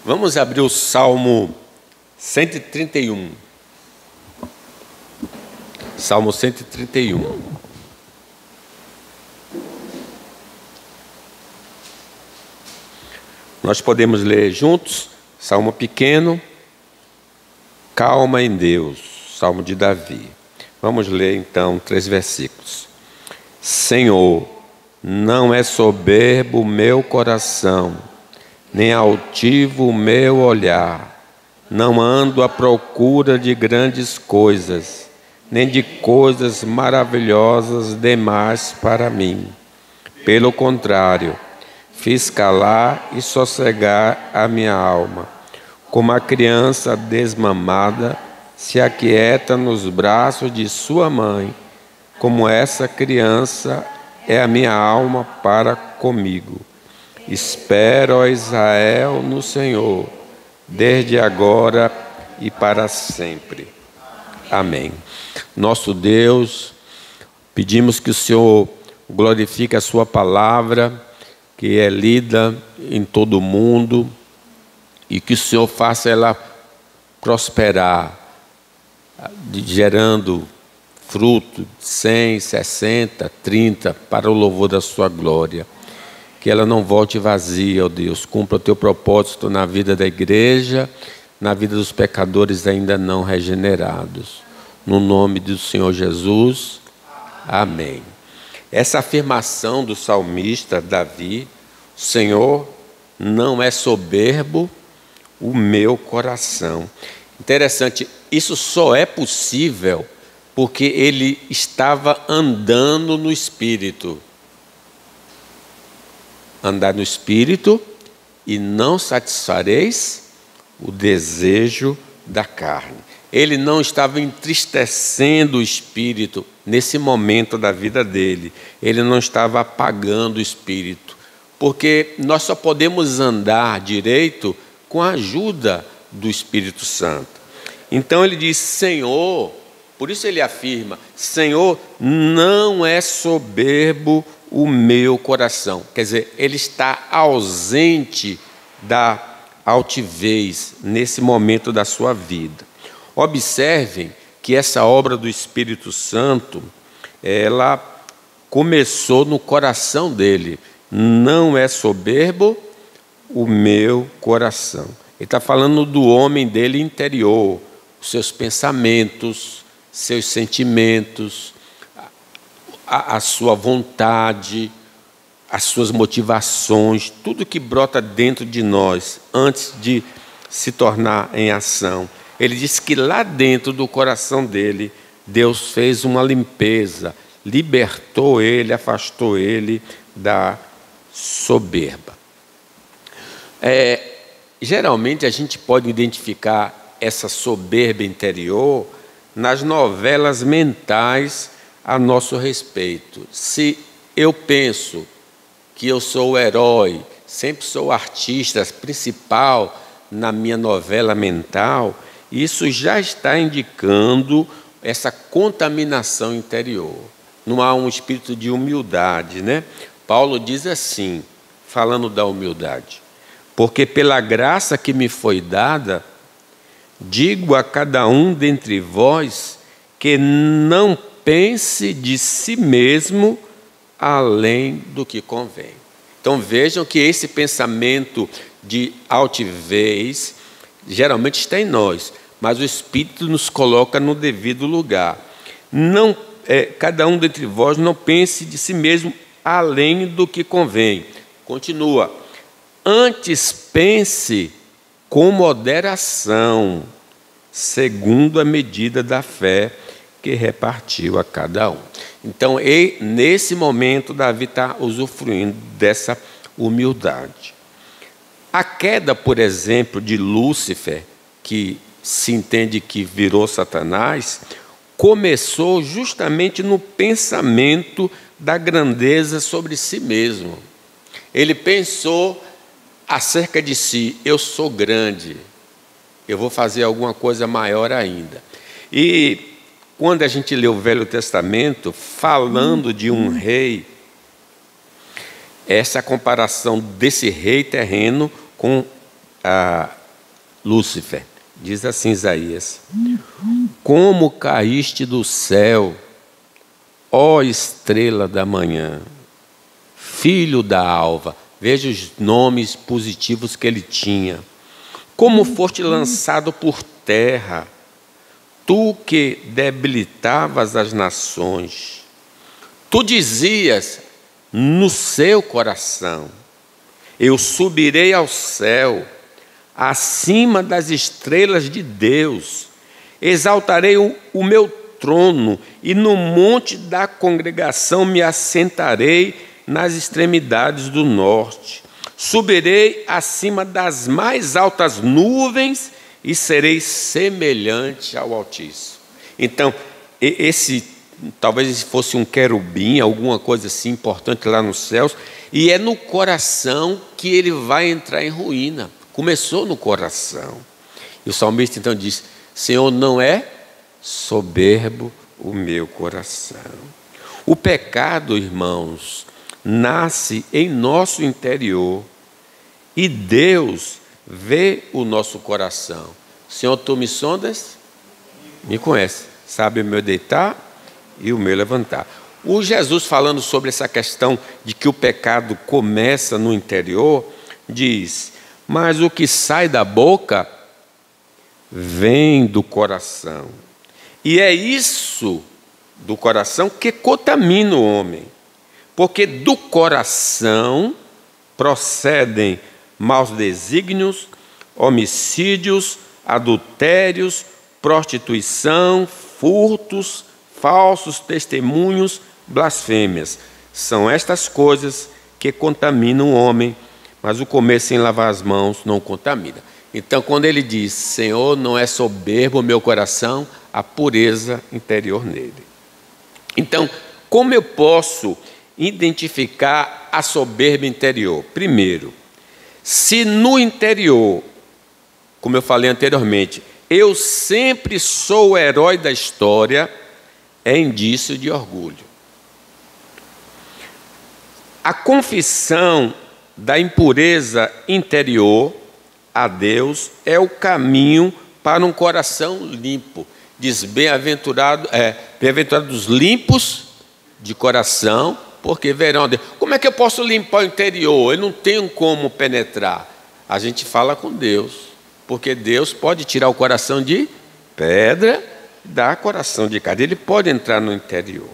Vamos abrir o Salmo 131. Salmo 131. Nós podemos ler juntos, Salmo pequeno, calma em Deus, Salmo de Davi. Vamos ler então 3 versículos. Senhor, não é soberbo o meu coração, nem altivo o meu olhar. Não ando à procura de grandes coisas, nem de coisas maravilhosas demais para mim. Pelo contrário, fiz calar e sossegar a minha alma. Como a criança desmamada se aquieta nos braços de sua mãe, como essa criança é a minha alma para comigo. Espero, ó Israel, no Senhor, desde agora e para sempre. Amém. Nosso Deus, pedimos que o Senhor glorifique a sua palavra, que é lida em todo o mundo, e que o Senhor faça ela prosperar, gerando fruto de 100, 60, 30, para o louvor da sua glória. Que ela não volte vazia, ó Deus. Cumpra o teu propósito na vida da igreja, na vida dos pecadores ainda não regenerados. No nome do Senhor Jesus, amém. Essa afirmação do salmista Davi, Senhor, não é soberbo o meu coração. Interessante, isso só é possível porque ele estava andando no Espírito. Andar no Espírito e não satisfareis o desejo da carne. Ele não estava entristecendo o Espírito nesse momento da vida dele. Ele não estava apagando o Espírito. Porque nós só podemos andar direito com a ajuda do Espírito Santo. Então ele diz, Senhor, por isso ele afirma, Senhor, não é soberbo o meu coração. Quer dizer, ele está ausente da altivez nesse momento da sua vida. Observem que essa obra do Espírito Santo, ela começou no coração dele. Não é soberbo o meu coração. Ele está falando do homem dele interior, os seus pensamentos, seus sentimentos, a sua vontade, as suas motivações, tudo que brota dentro de nós antes de se tornar em ação. Ele diz que lá dentro do coração dele, Deus fez uma limpeza, libertou ele, afastou ele da soberba. Geralmente a gente pode identificar essa soberba interior nas novelas mentais a nosso respeito. Se eu penso que eu sou o herói, sempre sou o artista principal na minha novela mental, isso já está indicando essa contaminação interior. Não há um espírito de humildade, né? Paulo diz assim, falando da humildade, porque pela graça que me foi dada, digo a cada um dentre vós que não pense de si mesmo além do que convém. Então vejam que esse pensamento de altivez geralmente está em nós, mas o Espírito nos coloca no devido lugar. Cada um dentre vós não pense de si mesmo além do que convém. Continua. Antes pense com moderação, segundo a medida da fé que repartiu a cada um. Então, nesse momento, Davi está usufruindo dessa humildade. A queda, por exemplo, de Lúcifer, que se entende que virou Satanás, começou justamente no pensamento da grandeza sobre si mesmo. Ele pensou acerca de si, eu sou grande, eu vou fazer alguma coisa maior ainda. E quando a gente lê o Velho Testamento, falando de um rei, essa comparação desse rei terreno com Lúcifer. Diz assim Isaías: como caíste do céu, ó estrela da manhã, filho da alva. Veja os nomes positivos que ele tinha. Como foste lançado por terra, tu que debilitavas as nações. Tu dizias no seu coração: eu subirei ao céu, acima das estrelas de Deus. Exaltarei o meu trono, e no monte da congregação me assentarei nas extremidades do norte. Subirei acima das mais altas nuvens e serei semelhante ao Altíssimo. Então, talvez fosse um querubim, alguma coisa assim importante lá nos céus, e é no coração que ele vai entrar em ruína. Começou no coração. E o salmista então diz: Senhor, não é soberbo o meu coração. O pecado, irmãos, nasce em nosso interior e Deus vê o nosso coração. Senhor, tu me sondas? Me conhece. Sabe o meu deitar e o meu levantar. O Jesus, falando sobre essa questão de que o pecado começa no interior, diz: mas o que sai da boca vem do coração. E é isso do coração que contamina o homem. Porque do coração procedem maus desígnios, homicídios, adultérios, prostituição, furtos, falsos testemunhos, blasfêmias. São estas coisas que contaminam o homem, mas o comer sem lavar as mãos não contamina. Então, quando ele diz: Senhor, não é soberbo o meu coração, a pureza interior nele. Então, como eu posso identificar a soberba interior? Primeiro, se no interior, como eu falei anteriormente, eu sempre sou o herói da história, é indício de orgulho. A confissão da impureza interior a Deus é o caminho para um coração limpo. Diz: bem-aventurado os limpos de coração, porque verão a Deus. Como é que eu posso limpar o interior? Eu não tenho como penetrar. A gente fala com Deus, porque Deus pode tirar o coração de pedra e dar coração de carne. Ele pode entrar no interior.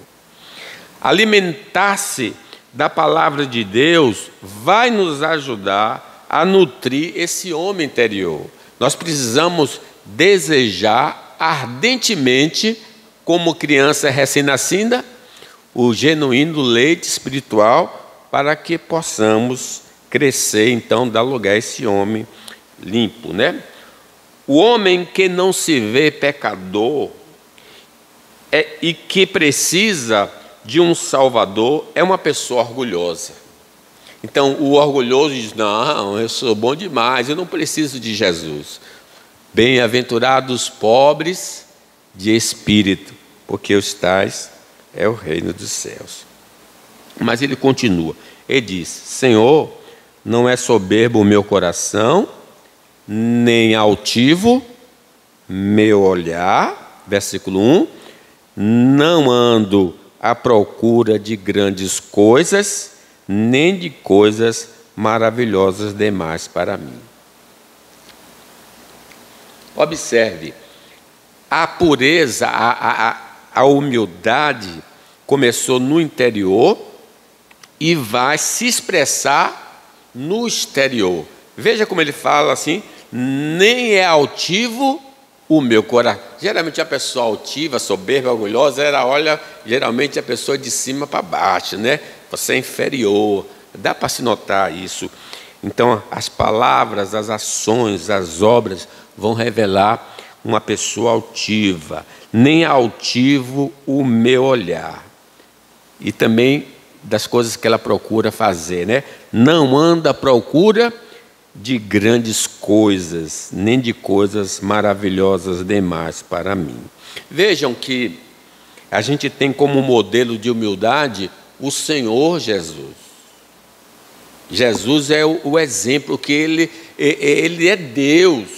Alimentar-se da palavra de Deus vai nos ajudar a nutrir esse homem interior. Nós precisamos desejar ardentemente, como criança recém-nascida, o genuíno leite espiritual, para que possamos crescer, então, dar lugar a esse homem limpo, né? O homem que não se vê pecador e que precisa de um Salvador é uma pessoa orgulhosa. Então, o orgulhoso diz: não, eu sou bom demais, eu não preciso de Jesus. Bem-aventurados pobres de espírito, porque os tais é o reino dos céus. Mas ele continua, ele diz: Senhor, não é soberbo o meu coração, nem altivo meu olhar, versículo 1, não ando à procura de grandes coisas, nem de coisas maravilhosas demais para mim. Observe, a pureza, a humildade começou no interior e vai se expressar no exterior. Veja como ele fala assim: nem é altivo o meu coração. Geralmente a pessoa altiva, soberba, orgulhosa, olha geralmente a pessoa de cima para baixo, né? Você é inferior, dá para se notar isso. Então, as palavras, as ações, as obras vão revelar uma pessoa altiva. Nem altivo o meu olhar. E também das coisas que ela procura fazer, né? Não anda à procura de grandes coisas, nem de coisas maravilhosas demais para mim. Vejam que a gente tem como modelo de humildade o Senhor Jesus. Jesus é o exemplo que ele é Deus.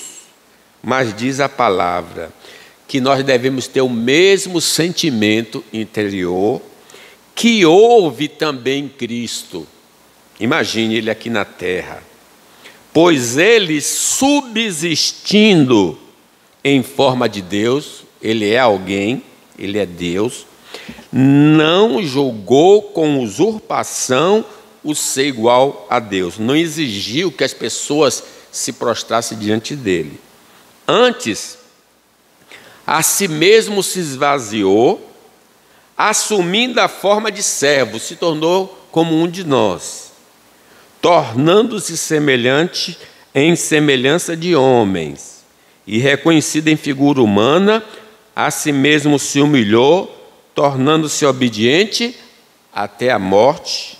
mas diz a palavra que nós devemos ter o mesmo sentimento interior que houve também em Cristo. Imagine ele aqui na terra. Pois ele, subsistindo em forma de Deus, ele é alguém, ele é Deus, não julgou com usurpação o ser igual a Deus. Não exigiu que as pessoas se prostrassem diante dele. Antes, a si mesmo se esvaziou, assumindo a forma de servo, se tornou como um de nós, tornando-se semelhante em semelhança de homens, e reconhecido em figura humana, a si mesmo se humilhou, tornando-se obediente até a morte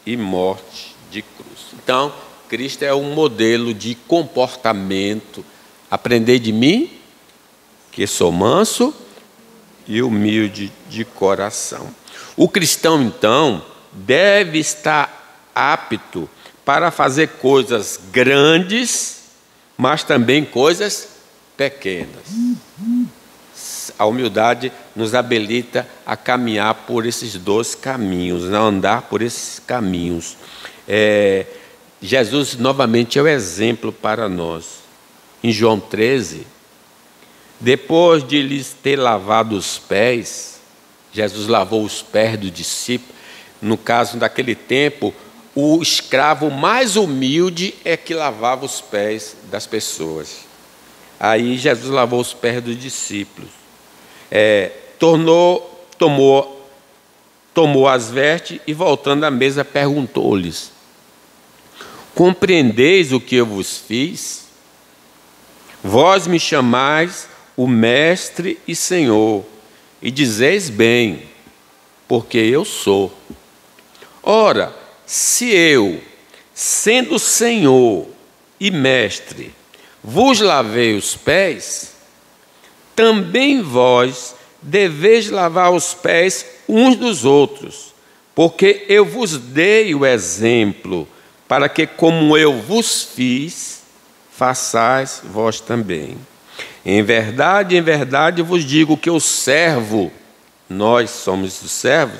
e morte de cruz. Então, Cristo é um modelo de comportamento. Aprendei de mim, que sou manso e humilde de coração. O cristão, então, deve estar apto para fazer coisas grandes, mas também coisas pequenas. A humildade nos habilita a caminhar por esses dois caminhos, a andar por esses caminhos. Jesus, novamente, é o exemplo para nós. Em João 13, depois de lhes ter lavado os pés, Jesus lavou os pés do discípulo. No caso daquele tempo, o escravo mais humilde é que lavava os pés das pessoas. Aí Jesus lavou os pés dos discípulos. Tomou as vestes e, voltando à mesa, perguntou-lhes: compreendeis o que eu vos fiz? Vós me chamais o Mestre e Senhor, e dizeis bem, porque eu sou. Ora, se eu, sendo Senhor e Mestre, vos lavei os pés, também vós deveis lavar os pés uns dos outros, porque eu vos dei o exemplo, para que, como eu vos fiz, façais vós também. Em verdade vos digo que o servo, nós somos os servos,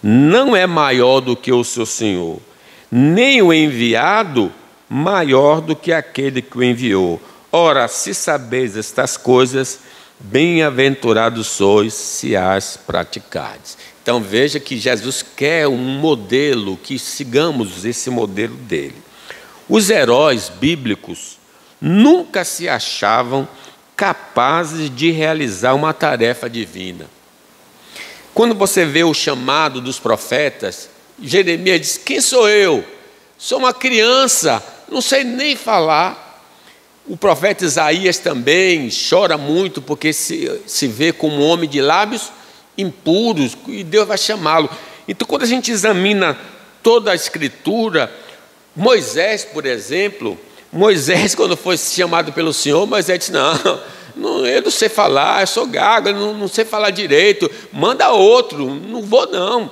não é maior do que o seu senhor, nem o enviado maior do que aquele que o enviou. Ora, se sabeis estas coisas, bem-aventurados sois se as praticardes. Então veja que Jesus quer um modelo, que sigamos esse modelo dele. Os heróis bíblicos nunca se achavam capazes de realizar uma tarefa divina. Quando você vê o chamado dos profetas, Jeremias diz: quem sou eu? Sou uma criança, não sei nem falar. O profeta Isaías também chora muito, porque se vê como um homem de lábios impuros, e Deus vai chamá-lo. Então, quando a gente examina toda a Escritura, Moisés, por exemplo, quando foi chamado pelo Senhor, Moisés disse: eu não sei falar, eu sou gago, eu não sei falar direito, manda outro, não vou não.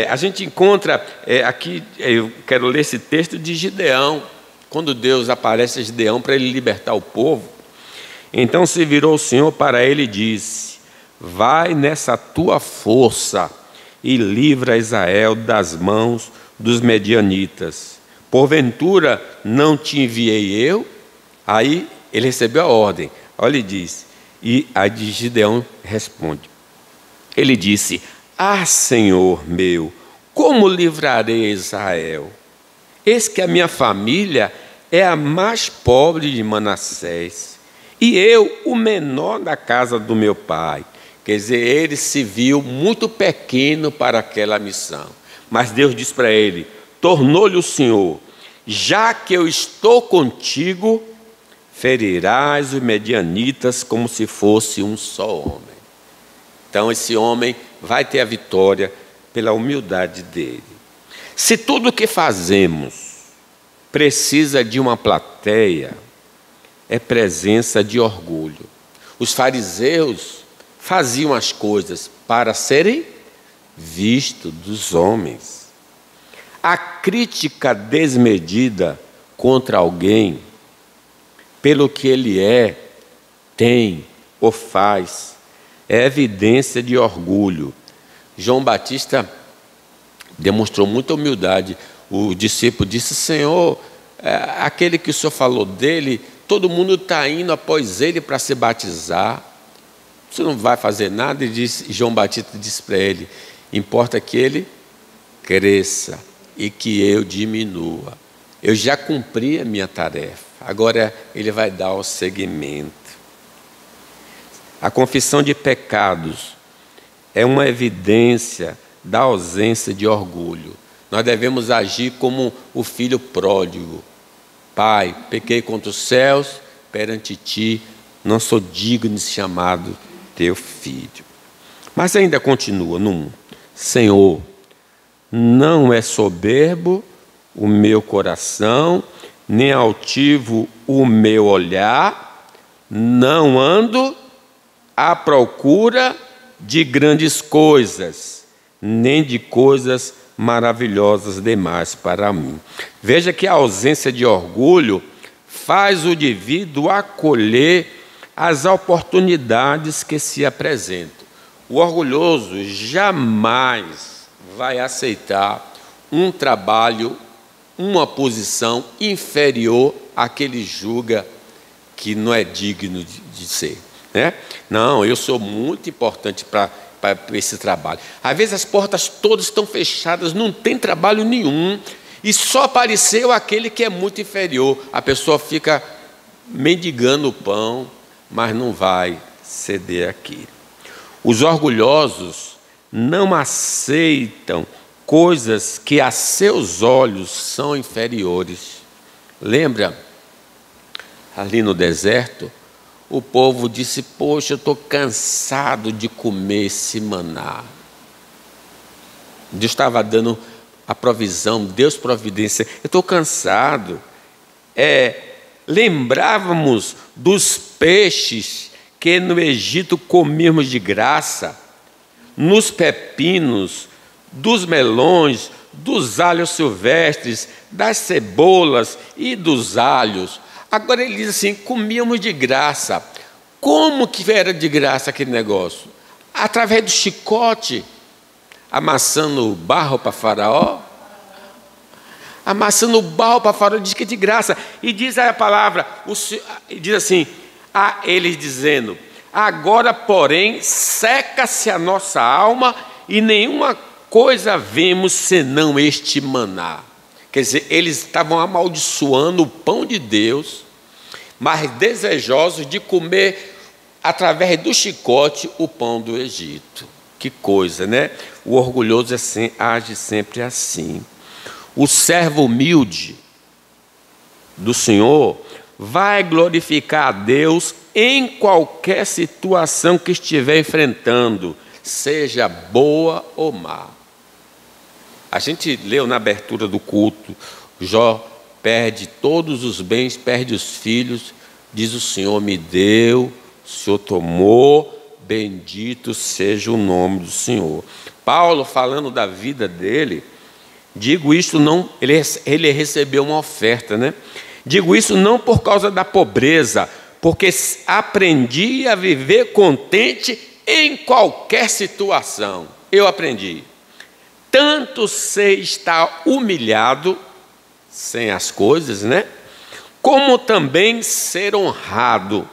A gente encontra aqui, eu quero ler esse texto de Gideão, quando Deus aparece a Gideão para ele libertar o povo. Então se virou o Senhor para ele e disse: vai nessa tua força e livra Israel das mãos dos medianitas. Porventura não te enviei eu? Aí ele recebeu a ordem. Olha, ele diz, e a de Gideão responde. Ele disse: Senhor meu, como livrarei Israel? Eis que a minha família é a mais pobre de Manassés, e eu o menor da casa do meu pai. Quer dizer, ele se viu muito pequeno para aquela missão. Mas Deus disse para ele: tornou-lhe o Senhor: já que eu estou contigo, ferirás os medianitas como se fosse um só homem. Então esse homem vai ter a vitória pela humildade dele. Se tudo o que fazemos precisa de uma plateia, é presença de orgulho. Os fariseus faziam as coisas para serem vistos dos homens. A crítica desmedida contra alguém pelo que ele é, tem ou faz, é evidência de orgulho. João Batista demonstrou muita humildade. O discípulo disse: Senhor, aquele que o Senhor falou dele, todo mundo está indo após ele para se batizar. Você não vai fazer nada? E João Batista disse para ele: importa que ele cresça e que eu diminua. Eu já cumpri a minha tarefa, agora ele vai dar o seguimento. A confissão de pecados é uma evidência da ausência de orgulho. Nós devemos agir como o filho pródigo. Pai, pequei contra os céus, perante ti, não sou digno de ser chamado teu filho. Mas ainda continua no 1. Senhor, não é soberbo o meu coração, nem altivo o meu olhar, não ando à procura de grandes coisas, nem de coisas maravilhosas demais para mim. Veja que a ausência de orgulho faz o indivíduo acolher as oportunidades que se apresentam. O orgulhoso jamais vai aceitar um trabalho, uma posição inferior à que ele julga que não é digno de ser, né? Não, eu sou muito importante para esse trabalho. Às vezes as portas todas estão fechadas, não tem trabalho nenhum, e só apareceu aquele que é muito inferior. A pessoa fica mendigando o pão, mas não vai ceder aquilo. Os orgulhosos não aceitam coisas que a seus olhos são inferiores. Lembra, ali no deserto, o povo disse: poxa, eu estou cansado de comer esse maná. Deus estava dando a provisão, Deus providência. Eu estou cansado. Lembrávamos dos peixes que no Egito comíamos de graça, nos pepinos, dos melões, dos alhos silvestres, das cebolas e dos alhos. Agora ele diz assim: comíamos de graça. Como que era de graça aquele negócio? Através do chicote, amassando barro para Faraó. Amassando barro para Faraó, diz que é de graça. E diz aí a palavra, diz assim, eles dizendo: agora, porém, seca-se a nossa alma e nenhuma coisa vemos senão este maná. Quer dizer, eles estavam amaldiçoando o pão de Deus, mas desejosos de comer, através do chicote, o pão do Egito. Que coisa, né? O orgulhoso age sempre assim. O servo humilde do Senhor vai glorificar a Deus em qualquer situação que estiver enfrentando, seja boa ou má. A gente leu na abertura do culto, Jó perde todos os bens, perde os filhos, diz: o Senhor me deu, o Senhor tomou, bendito seja o nome do Senhor. Paulo, falando da vida dele, digo isto não, ele recebeu uma oferta, né? Digo isso não por causa da pobreza, porque aprendi a viver contente em qualquer situação. Eu aprendi. Tanto sei estar humilhado, sem as coisas, né? Como também ser honrado.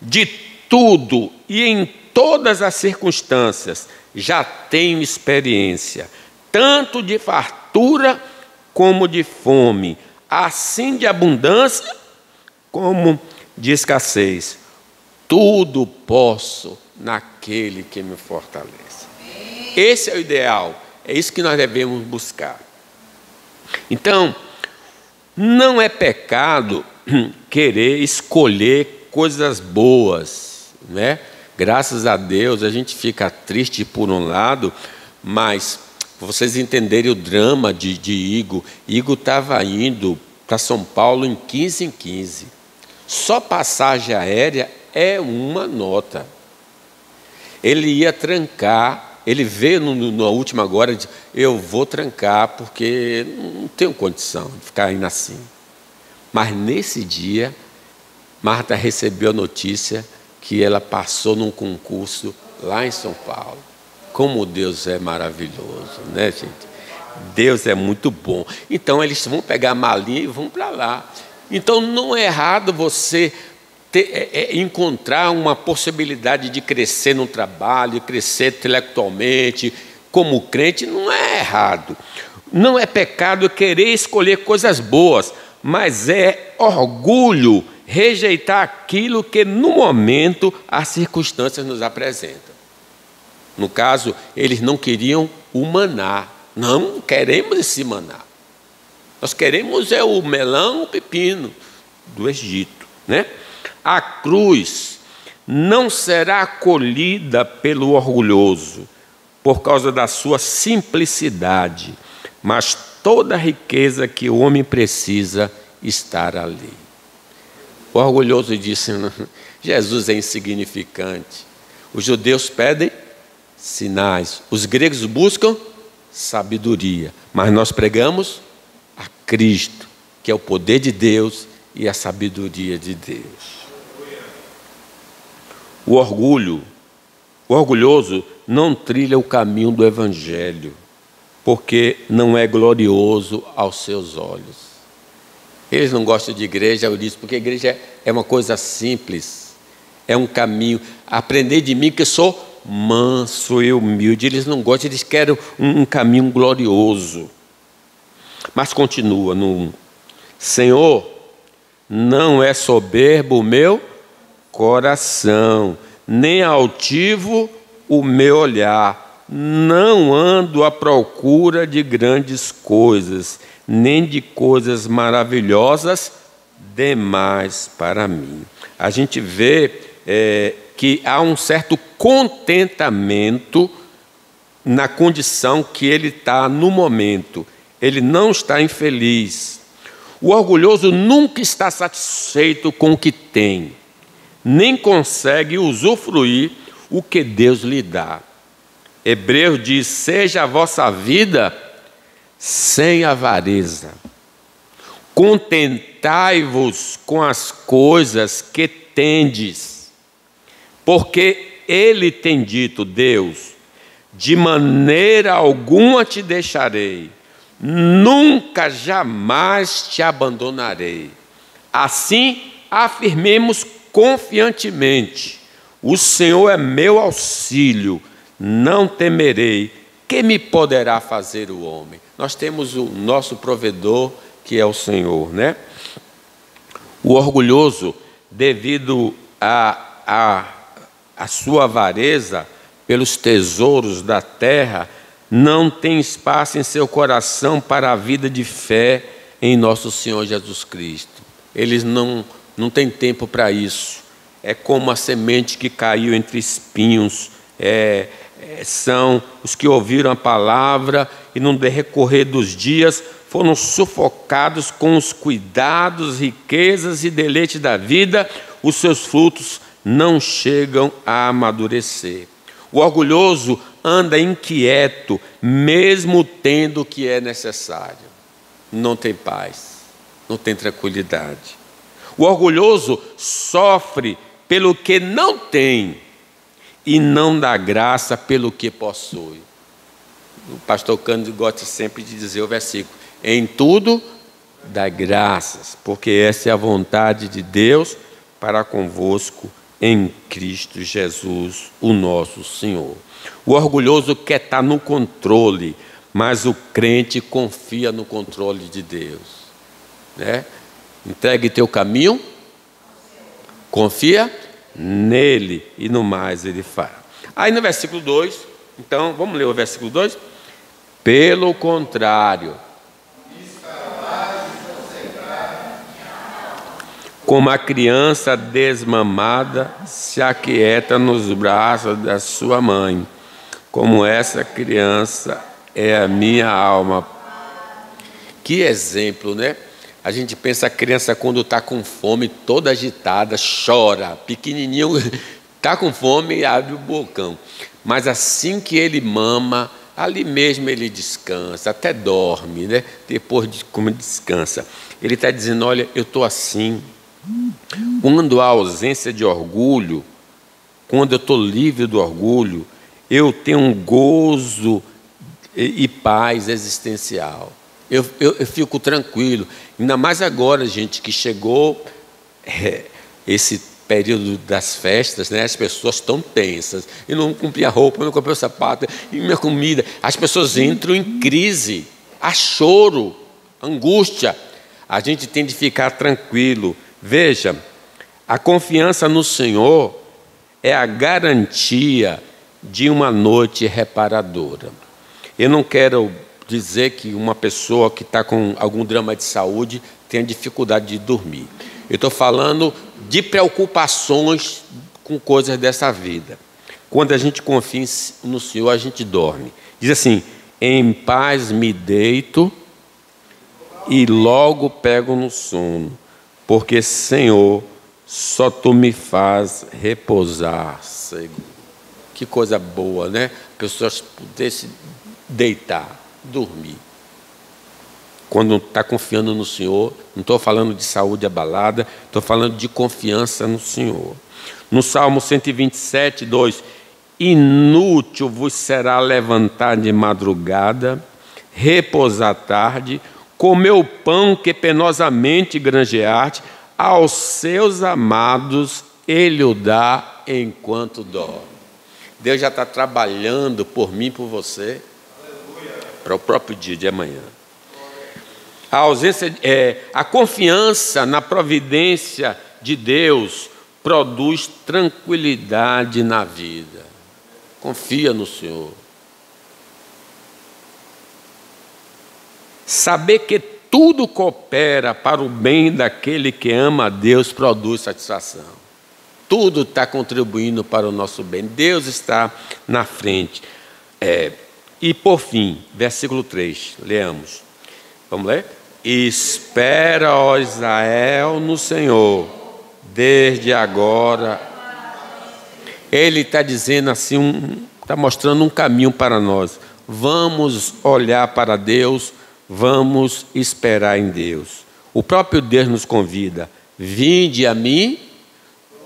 De tudo e em todas as circunstâncias já tenho experiência, tanto de fartura como de fome, assim de abundância como de escassez. Tudo posso naquele que me fortalece. Esse é o ideal. É isso que nós devemos buscar. Então, não é pecado querer escolher coisas boas, né? Graças a Deus, a gente fica triste por um lado, mas para vocês entenderem o drama de Igor, Igor estava indo para São Paulo em 15 em 15. Só passagem aérea é uma nota. Ele ia trancar. Ele veio na última agora e disse: eu vou trancar porque não tenho condição de ficar indo assim. Mas nesse dia, Marta recebeu a notícia que ela passou num concurso lá em São Paulo. Como Deus é maravilhoso, né, gente? Deus é muito bom. Então eles vão pegar a malinha e vão para lá. Então não é errado você encontrar uma possibilidade de crescer no trabalho, crescer intelectualmente, como crente, não é errado. Não é pecado querer escolher coisas boas, mas é orgulho rejeitar aquilo que no momento as circunstâncias nos apresentam. No caso, eles não queriam o maná. Não queremos esse maná. Nós queremos o melão, o pepino do Egito, né? A cruz não será acolhida pelo orgulhoso por causa da sua simplicidade, mas toda a riqueza que o homem precisa estar ali. O orgulhoso disse: Jesus é insignificante. Os judeus pedem sinais, os gregos buscam sabedoria, mas nós pregamos a Cristo, que é o poder de Deus e a sabedoria de Deus. O orgulhoso não trilha o caminho do Evangelho, porque não é glorioso aos seus olhos. Eles não gostam de igreja, eu disse, porque a igreja é uma coisa simples, é um caminho. Aprender de mim que eu sou manso e humilde. Eles não gostam, eles querem um caminho glorioso. Mas continua no 1. Senhor, não é soberbo o meu coração, nem altivo o meu olhar. Não ando à procura de grandes coisas, nem de coisas maravilhosas demais para mim. A gente vê que há um certo contentamento na condição que ele está no momento. Ele não está infeliz. O orgulhoso nunca está satisfeito com o que tem, nem consegue usufruir o que Deus lhe dá. Hebreus diz: seja a vossa vida sem avareza. Contentai-vos com as coisas que tendes, porque ele tem dito, Deus, de maneira alguma te deixarei, nunca jamais te abandonarei. Assim, afirmemos confiantemente: o Senhor é meu auxílio, não temerei. Que me poderá fazer o homem? Nós temos o nosso provedor, que é o Senhor, né? O orgulhoso, devido à sua avareza pelos tesouros da terra, não tem espaço em seu coração para a vida de fé em nosso Senhor Jesus Cristo. Eles não têm tempo para isso. É como a semente que caiu entre espinhos. São os que ouviram a palavra e no decorrer dos dias foram sufocados com os cuidados, riquezas e deleites da vida. Os seus frutos não chegam a amadurecer. O orgulhoso anda inquieto, mesmo tendo o que é necessário. Não tem paz, não tem tranquilidade. O orgulhoso sofre pelo que não tem e não dá graça pelo que possui. O pastor Cândido gosta sempre de dizer o versículo: em tudo dá graças, porque essa é a vontade de Deus para convosco em Cristo Jesus, o nosso Senhor. O orgulhoso quer estar no controle, mas o crente confia no controle de Deus, né? Entregue teu caminho, confia nele e no mais ele fará. Aí no versículo 2, então vamos ler o versículo 2. Pelo contrário, como a criança desmamada se aquieta nos braços da sua mãe, como essa criança é a minha alma. Que exemplo, né? A gente pensa a criança quando está com fome, toda agitada, chora, pequenininho, está com fome e abre o bocão. Mas assim que ele mama, ali mesmo ele descansa, até dorme, né? Depois de como descansa. Ele está dizendo: olha, eu estou assim, Quando há ausência de orgulho, quando eu estou livre do orgulho, eu tenho um gozo e paz existencial. Eu fico tranquilo. Ainda mais agora, gente, que chegou esse período das festas, né? As pessoas estão tensas. Eu não comprei a roupa, eu não comprei o sapato, e minha comida. As pessoas entram em crise, há choro, angústia. A gente tem de ficar tranquilo. Veja, a confiança no Senhor é a garantia de uma noite reparadora. Eu não quero dizer que uma pessoa que está com algum drama de saúde tenha dificuldade de dormir. Eu estou falando de preocupações com coisas dessa vida. Quando a gente confia no Senhor, a gente dorme. Diz assim: em paz me deito e logo pego no sono, porque, Senhor, só Tu me faz repousar, Senhor. Que coisa boa, né? Pessoas pudessem deitar, dormir. Quando está confiando no Senhor, não estou falando de saúde abalada, estou falando de confiança no Senhor. No Salmo 127, 2: inútil vos será levantar de madrugada, repousar tarde, comer o pão que penosamente granjeaste, aos seus amados Ele o dá enquanto dorme. Deus já está trabalhando por mim e por você, para o próprio dia de amanhã. A confiança na providência de Deus produz tranquilidade na vida. Confia no Senhor. Saber que tudo coopera para o bem daquele que ama a Deus produz satisfação. Tudo está contribuindo para o nosso bem. Deus está na frente. E por fim, versículo 3, leamos. Vamos ler? Espera, ó Israel, no Senhor, desde agora. Ele está dizendo assim, está mostrando um caminho para nós. Vamos olhar para Deus, vamos esperar em Deus. O próprio Deus nos convida: vinde a mim,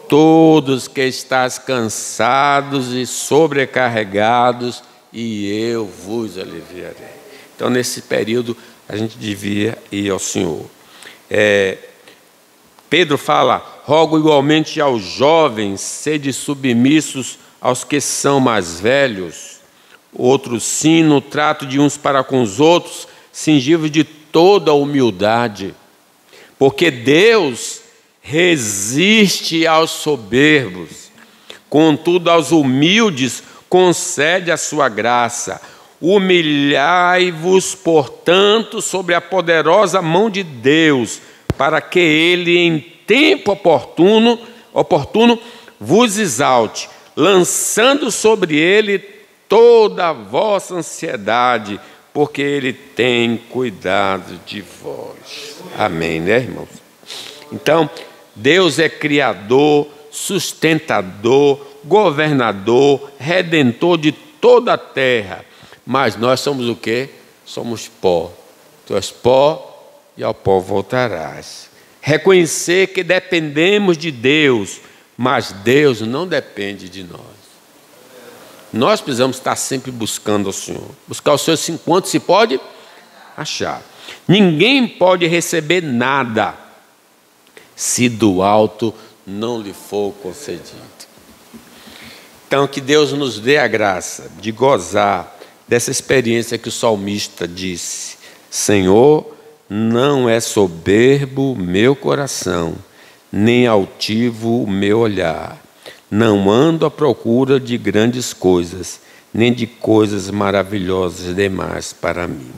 todos que estáis cansados e sobrecarregados, e eu vos aliviarei. Então, nesse período, a gente devia ir ao Senhor. Pedro fala: rogo igualmente aos jovens, sede submissos aos que são mais velhos. Outro sim, no trato de uns para com os outros, cingivos de toda humildade, porque Deus resiste aos soberbos, contudo aos humildes concede a sua graça. Humilhai-vos, portanto, sobre a poderosa mão de Deus, para que Ele, em tempo oportuno, vos exalte, lançando sobre Ele toda a vossa ansiedade, porque Ele tem cuidado de vós. Amém, né, irmãos? Então, Deus é criador, sustentador, governador, redentor de toda a terra. Mas nós somos o quê? Somos pó. Tu és pó e ao pó voltarás. Reconhecer que dependemos de Deus, mas Deus não depende de nós. Nós precisamos estar sempre buscando o Senhor. Buscar o Senhor enquanto se pode achar. Ninguém pode receber nada se do alto não lhe for concedido. Então, que Deus nos dê a graça de gozar dessa experiência que o salmista disse: Senhor, não é soberbo o meu coração, nem altivo o meu olhar. Não ando à procura de grandes coisas, nem de coisas maravilhosas demais para mim.